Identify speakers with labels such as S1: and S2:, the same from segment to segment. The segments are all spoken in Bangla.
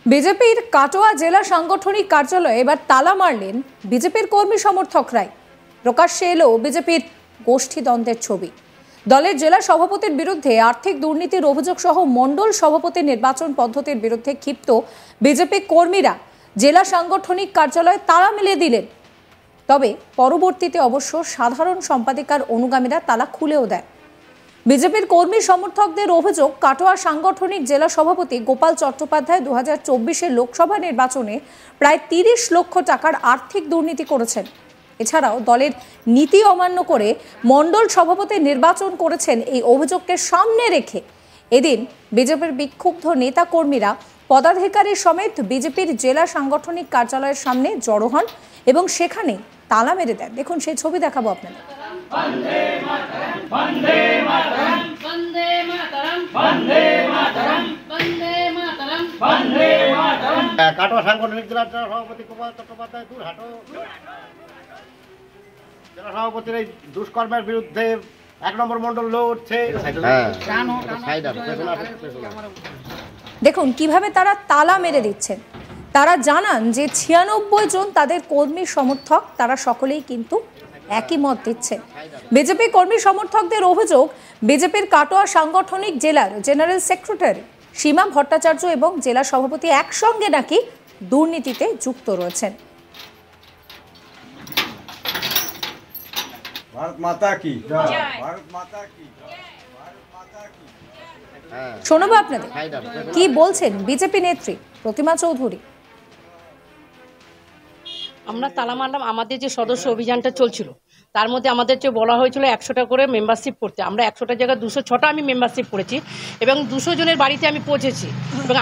S1: বিজেপির কাটোয়া জেলা সাংগঠনিক কার্যালয়ে এবার তালা মারলেন বিজেপির কর্মী সমর্থকরাই। প্রকাশ্যে এলো বিজেপির গোষ্ঠীদ্বন্দ্বের ছবি। দলের জেলা সভাপতির বিরুদ্ধে আর্থিক দুর্নীতির অভিযোগ সহ মণ্ডল সভাপতির নির্বাচন পদ্ধতির বিরুদ্ধে ক্ষিপ্ত বিজেপি কর্মীরা জেলা সাংগঠনিক কার্যালয়ে তালা মেরে দিলেন। তবে পরবর্তীতে অবশ্য সাধারণ সম্পাদিকার অনুগামীরা তালা খুলেও দেয়। বিজেপির কর্মী সমর্থকদের অভিযোগ, কাটোয়া সাংগঠনিক জেলা সভাপতি গোপাল চট্টোপাধ্যায় 2024-এর লোকসভা নির্বাচনে প্রায় 30 লক্ষ টাকার আর্থিক দুর্নীতি করেছেন। এছাড়াও দলের নীতি অমান্য করে মণ্ডল সভাপতি নির্বাচন করেছেন। এই অভিযোগকে সামনে রেখে এদিন বিজেপির বিক্ষুব্ধ নেতা কর্মীরা পদাধিকারী সমেত বিজেপির জেলা সাংগঠনিক কার্যালয়ের সামনে জড়ো হন এবং সেখানে তালা মেরে দেন। দেখুন সেই ছবি দেখাবো আপনাদের।
S2: কাটোয়া সাংগঠনিক জেলা সভাপতি গোপাল চট্টোপাধ্যায় জেলা সভাপতির এই দুষ্কর্মের বিরুদ্ধে 1 নম্বর মণ্ডল লড়ছে।
S1: দেখুন কিভাবে তারা তালা মেরে দিচ্ছেন। তারা জানান যে 96 জন তাদের কর্মী সমর্থক, তারা সকলেই কিন্তু একই মত দিচ্ছেন। বিজেপি কর্মী সমর্থকদের অভিযোগ, বিজেপির কাটোয়া সাংগঠনিক জেলার জেনারেল সেক্রেটারি সীমা ভট্টাচার্য এবং জেলা সভাপতি একসঙ্গে নাকি দুর্নীতিতে যুক্ত রয়েছেন।
S3: ভারত মাতা কি জয়, ভারত মাতা কি জয়, ভারত মাতা কি।
S1: শোনাবো আপনাদের কি বলছেন বিজেপি নেত্রী প্রতিমা চৌধুরী।
S4: আমরা তালা মারলাম, আমাদের যে সদস্য অভিযানটা চলছিল তার মধ্যে আমাদের যে বলা হয়েছিল 100টা করে মেম্বারশিপ করতে। আমরা 100টা জায়গায় 206টা আমি মেম্বারশিপ করেছি এবং 200 জনের বাড়িতে আমি পৌঁছেছি এবং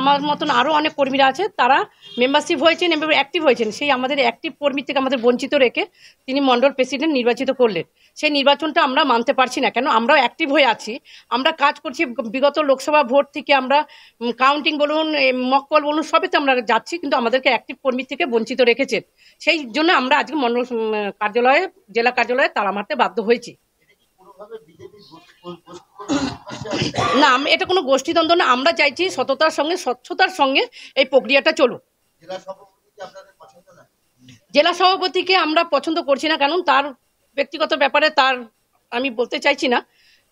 S4: আমার মতন আরও অনেক কর্মীরা আছে, তারা মেম্বারশিপ হয়েছেন এবং অ্যাক্টিভ হয়েছেন। সেই আমাদের অ্যাক্টিভ কর্মী থেকে আমাদের বঞ্চিত রেখে তিনি মণ্ডল প্রেসিডেন্ট নির্বাচিত করলেন। সেই নির্বাচনটা আমরা মানতে পারছি না, কেন আমরাও অ্যাক্টিভ হয়ে আছি, আমরা কাজ করছি। বিগত লোকসভা ভোট থেকে আমরা কাউন্টিং বলুন, মকপল বলুন, সবেতে আমরা যাচ্ছি, কিন্তু আমাদেরকে অ্যাক্টিভ কর্মী থেকে বঞ্চিত রেখেছেন। সেই জন্য আমরা আজকে মণ্ডল কার্যালয়ে, জেলা কার্যালয়ে তালা মারতে বাধ্য হয়েছি। না, এটা কোনো গোষ্ঠীদ্বন্দ্ব না। আমরা চাইছি সততার সঙ্গে, স্বচ্ছতার সঙ্গে এই প্রক্রিয়াটা চলুক। জেলা সভাপতিকে আমরা পছন্দ করছি না, কারণ তার ব্যক্তিগত ব্যাপারে তার আমি বলতে চাইছি না।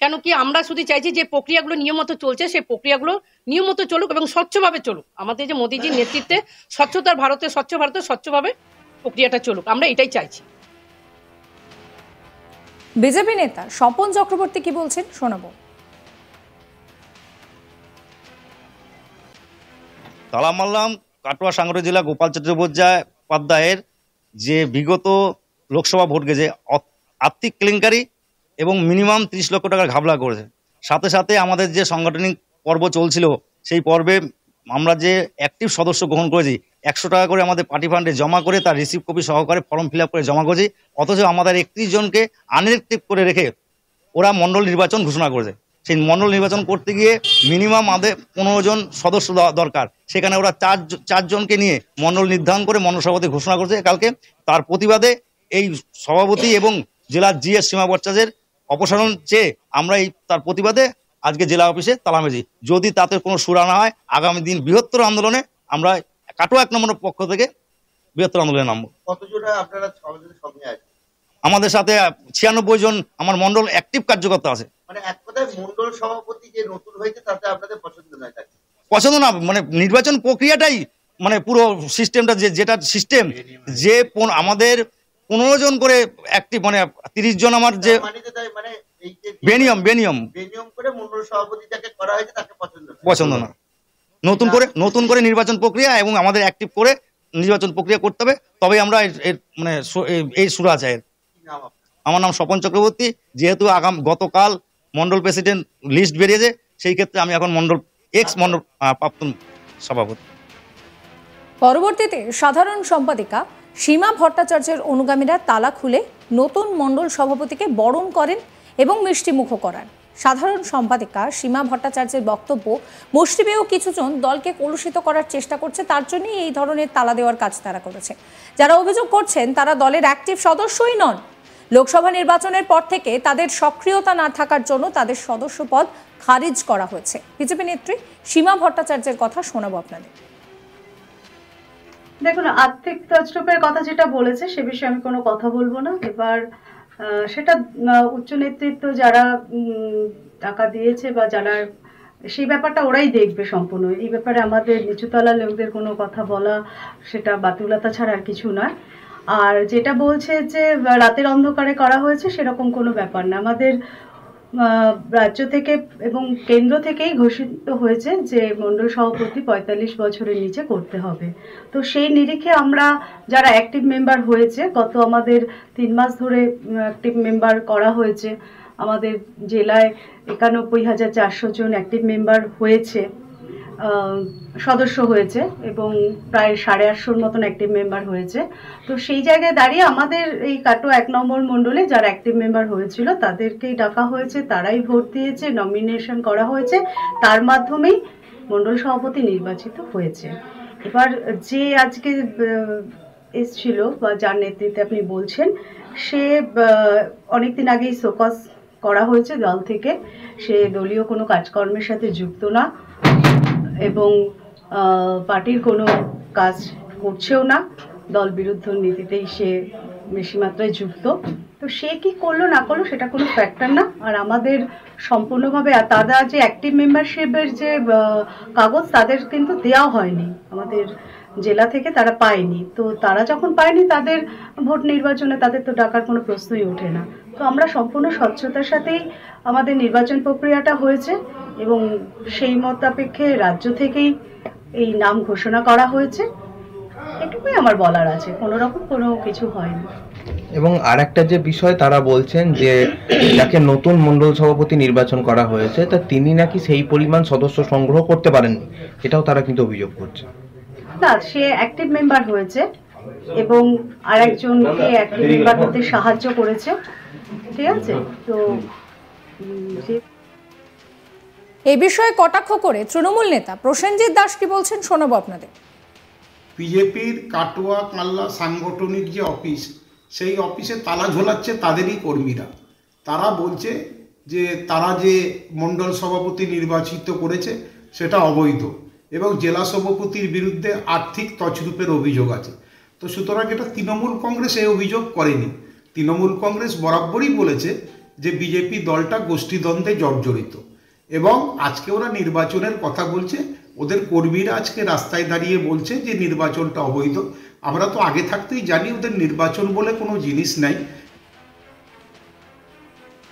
S4: কেন কি, আমরা শুধু চাইছি যে প্রক্রিয়াগুলো নিয়মিত চলছে সেই প্রক্রিয়াগুলো নিয়মিত চলুক এবং স্বচ্ছভাবে চলুক। আমাদের যে মোদিজির নেতৃত্বে স্বচ্ছতার ভারতে, স্বচ্ছ ভারতে স্বচ্ছভাবে প্রক্রিয়াটা চলুক, আমরা এটাই চাইছি।
S1: বিজেপি নেতা স্বপন চক্রবর্তী কি বলছেন শোনাবো।
S5: তালা মারলাম কাটোয়া সাংগঠনিক জেলা গোপাল চট্টোপাধ্যায়ের যে বিগত লোকসভা ভোট গেছে আর্থিক কেলেঙ্কারি এবং মিনিমাম 30 লক্ষ টাকার ঘাবলা করেছে। সাথে সাথে আমাদের যে সাংগঠনিক পর্ব চলছিল সেই পর্বে আমরা যে অ্যাক্টিভ সদস্য গ্রহণ করেছি, 100 টাকা করে আমাদের পার্টি ফান্ডে জমা করে তার রিসিভ কপি সহকারে ফর্ম ফিল আপ করে জমা করেছি। অথচ আমাদের 31 জনকে আনএক্টিভ করে রেখে ওরা মণ্ডল নির্বাচন ঘোষণা করেছে। সেই মণ্ডল নির্বাচন করতে গিয়ে মিনিমাম আমাদের 15 জন সদস্য দরকার, সেখানে ওরা 4 জনকে নিয়ে মণ্ডল নির্ধারণ করে মণ্ডল সভাপতি ঘোষণা করেছে কালকে। তার প্রতিবাদে এই সভাপতি এবং জেলার জিএস সীমা ভট্টাচার্যের অপসারণ চেয়ে আমরা তার প্রতিবাদে আজকে জেলা অফিসে তালা মেরেছি। যদি তাতে কোনো সুরা না হয়, আগামী দিন বৃহত্তর আন্দোলনে আমরা কাটোয়া 1 নম্বরের পক্ষ থেকে বৃহত্তর আন্দোলনে নামবো। আমাদের সাথে 96 জন আমার মণ্ডল অ্যাক্টিভ কার্যকর্তা আছে।
S2: মানে এক কথায় মণ্ডল সভাপতি যে নতুন হয়েছে তাতে আপনাদের পছন্দ নয়?
S5: পছন্দ না, মানে নির্বাচন প্রক্রিয়াটাই, মানে পুরো সিস্টেমটা যেটা সিস্টেম, যে আমাদের 15 জন করে অ্যাক্টিভ, মানে 30 জন আমার যে বেনিয়ম
S2: করে মণ্ডল সভাপতিটাকে করা হয়েছে তাকে
S5: পছন্দ না। নতুন করে নির্বাচন প্রক্রিয়া এবং আমাদের অ্যাক্টিভ করে নির্বাচন প্রক্রিয়া করতে হবে, তবে আমরা মানে এই সুরা চাই। আমার নাম স্বপন চক্রবর্তী। যেহেতু গতকাল মণ্ডল প্রেসিডেন্ট লিস্ট বেরিয়েছে, সেই ক্ষেত্রে আমি এখন মণ্ডল মণ্ডল প্রাক্তন সভাপতি।
S1: পরবর্তীতে সাধারণ সম্পাদিকা সীমা ভট্টাচার্যের অনুগামীরা তালা খুলে নতুন মণ্ডল সভাপতিকে বরণ করেন এবং মিষ্টিমুখ করান। সাধারণ সম্পাদিকা সীমা ভট্টাচার্যের বক্তব্য, মুষ্টিমেয় কিছুজন দলকে কলুষিত করার চেষ্টা করছে, তার জন্যই এই ধরনের তালা দেওয়ার কাজ তারা করেছে। যারা অভিযোগ করছেন তারা দলের অ্যাক্টিভ সদস্যই নন। লোকসভা নির্বাচনের পর থেকে তাদের সক্রিয়তা না থাকার জন্য তাদের সদস্য পদ খারিজ করা হয়েছে। বিজেপি নেত্রী সীমা ভট্টাচার্যের কথা শোনাবো আপনাদের।
S6: দেখুন, আর্থিক তছরূপের কথা যেটা বলেছে সে বিষয়ে আমি কোনো কথা বলবো না। এবার সেটা উচ্চ নেতৃত্ব যারা টাকা দিয়েছে বা যারা, সেই ব্যাপারটা ওরাই দেখবে সম্পূর্ণ। এই ব্যাপারে আমাদের নিচুতলা লোকদের কোনো কথা বলা সেটা বাতুলতা ছাড়া আর কিছু নয়। আর যেটা বলছে যে রাতের অন্ধকারে করা হয়েছে, সেরকম কোনো ব্যাপার না। আমাদের রাজ্য থেকে এবং কেন্দ্র থেকেই ঘোষিত হয়েছে যে মণ্ডল সভাপতি ৪৫ বছরের নিচে করতে হবে। তো সেই নিরিখে আমরা যারা অ্যাক্টিভ মেম্বার হয়েছে, গত আমাদের ৩ মাস ধরে অ্যাক্টিভ মেম্বার করা হয়েছে। আমাদের জেলায় ৯১,৪০০ জন অ্যাক্টিভ মেম্বার হয়েছে, সদস্য হয়েছে, এবং প্রায় ৮৫০ মতন অ্যাক্টিভ মেম্বার হয়েছে। তো সেই জায়গায় দাঁড়িয়ে আমাদের এই কাটোয়া ১ নম্বর মণ্ডলে যারা অ্যাক্টিভ মেম্বার হয়েছিল তাদেরকেই ডাকা হয়েছে, তারাই ভোট দিয়েছে, নমিনেশন করা হয়েছে, তার মাধ্যমেই মণ্ডল সভাপতি নির্বাচিত হয়েছে। এবার যে আজকে এসছিল বা যার নেতৃত্বে আপনি বলছেন, সে অনেকদিন আগেই শোকজ করা হয়েছে দল থেকে। সে দলীয় কোনো কাজকর্মের সাথে যুক্ত না এবং পার্টির কোনো কাজ করছেও না, দল বিরুদ্ধ নীতিতেই সে বেশি মাত্রায় যুক্ত। তো সে কি করলো না করলো সেটা কোনো ফ্যাক্টর না। আর আমাদের সম্পূর্ণভাবে তারা যে অ্যাক্টিভ মেম্বারশিপের যে কাগজ তাদের কিন্তু দেওয়া হয়নি, আমাদের জেলা থেকে তারা পায়নি। তো তারা যখন পায়নি, তাদের ভোট নির্বাচনে তাদের তো ডাকার কোনো প্রশ্নই ওঠে না। তো আমরা সম্পূর্ণ স্বচ্ছতার সাথেই আমাদের নির্বাচন প্রক্রিয়াটা হয়েছে এবং সেই মোতাবেকে রাজ্য থেকেই এই নাম ঘোষণা করা হয়েছে। এটুকুই আমার বলার আছে, কোনো রকম কোনো কিছু হয়নি।
S7: এবং আরেকটা যে বিষয় তারা বলছেন যে যাকে নতুন মণ্ডল সভাপতি নির্বাচন করা হয়েছে তা তিনি নাকি সেই পরিমাণ সদস্য সংগ্রহ করতে পারেননি, এটাও তারা কিন্তু অভিযোগ করছে।
S6: না, সে অ্যাক্টিভ মেম্বার হয়েছে এবং আরেকজনকে অ্যাক্টিভ মেম্বার হতে সাহায্য করেছে, ঠিক আছে। তো
S1: এই বিষয়ে কটাক্ষ করে তৃণমূল নেতা প্রসেনজিৎ দাস কি বলছেন শোনাবো আপনাদের।
S8: বিজেপির কাটোয়া কাল্লা সাংগঠনিক যে অফিস, সেই অফিসে তালা ঝোলাচ্ছে তাদেরই কর্মীরা। তারা বলছে যে তারা যে মণ্ডল সভাপতি নির্বাচিত করেছে সেটা অবৈধ এবং জেলা সভাপতির বিরুদ্ধে আর্থিক তছরূপের অভিযোগ আছে। তো সুতরাং এটা তৃণমূল কংগ্রেস এই অভিযোগ করেনি। তৃণমূল কংগ্রেস বরাবরই বলেছে যে বিজেপি দলটা গোষ্ঠীদ্বন্দ্বে জর্জরিত এবং আজকে ওরা নির্বাচনের কথা বলছে। ওদের কর্মীরা আজকে রাস্তায় দাঁড়িয়ে বলছে যে নির্বাচনটা অবৈধ। আমরা তো আগে থাকতেই জানি ওদের নির্বাচন বলে কোনো জিনিস নাই।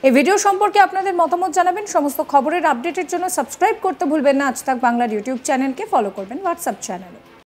S1: এই ভিডিও সম্পর্কে আপনাদের মতামত জানাবেন। সমস্ত খবরের আপডেটের জন্য সাবস্ক্রাইব করতে ভুলবেন না আজ তাক বাংলার ইউটিউব চ্যানেলকে, ফলো করবেন হোয়াটসঅ্যাপ চ্যানেলে।